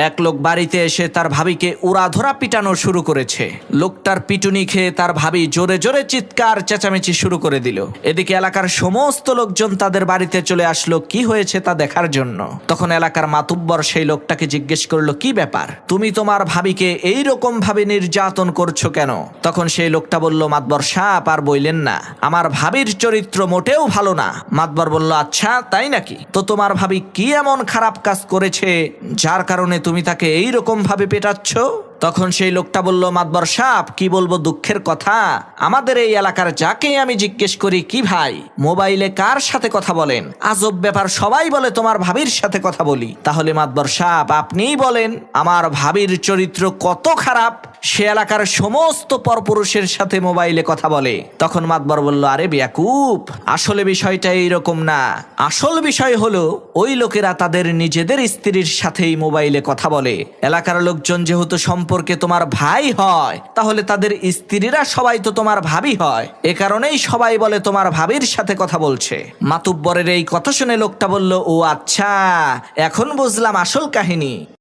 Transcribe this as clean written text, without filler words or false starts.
এক লোক বাড়িতে এসে তার ভাবিকে উড়াধরা পিটানো শুরু করেছে। লোকটার পিটুনি খেয়ে তার ভাবি জোরে জোরে চিৎকার চেঁচামেচি শুরু করে দিল। এদিকে এলাকার সমস্ত লোকজন তাদের বাড়িতে চলে আসলো কি হয়েছে তা দেখার জন্য। তখন এলাকার মাতুব্বর সেই লোকটাকে জিজ্ঞেস করলো, কি ব্যাপার, তুমি তোমার ভাবিকে এইরকম ভাবে নির্যাতন করছো কেন? তখন সেই লোকটা বলল, মাতবর সাহেব আর বইলেন না, আমার ভাবির চরিত্র মোটেও ভালো না। মাতবর বলল, আচ্ছা তাই নাকি? তো তোমার ভাবি কি এমন খারাপ কাজ করেছে যার কারণে তুমি তাকে এইরকম ভাবে পেটাচ্ছ? তখন সেই লোকটা বলল, মাতবর সাহেব কি বলবো দুঃখের কথা, আমাদের এই এলাকার যাকে আমি জিজ্ঞেস করি, কি ভাই মোবাইলে কার সাথে কথা বলেন, আজব ব্যাপার, সবাই বলে তোমার ভাবির সাথে কথা বলি। তাহলে মাতবর সাহেব আপনিই বলেন আমার ভাবির চরিত্র কত খারাপ, সে এলাকার সমস্ত পরপুরুষের সাথে মোবাইলে কথা বলে। তখন মাতবর বলল, আরে বেয়াকুব, আসলে বিষয়টা এইরকম না। আসল বিষয় হলো ওই লোকেরা তাদের নিজেদের স্ত্রীর সাথেই মোবাইলে কথা বলে। এলাকার লোকজন যেহেতু সম্পর্কে তোমার ভাই হয়, তাহলে তাদের স্ত্রীরা সবাই তো তোমার ভাবি হয়, এ কারণেই সবাই বলে তোমার ভাবির সাথে কথা বলছে। মাতুব্বরের এই কথা শুনে লোকটা বলল, ও আচ্ছা, এখন বুঝলাম আসল কাহিনী।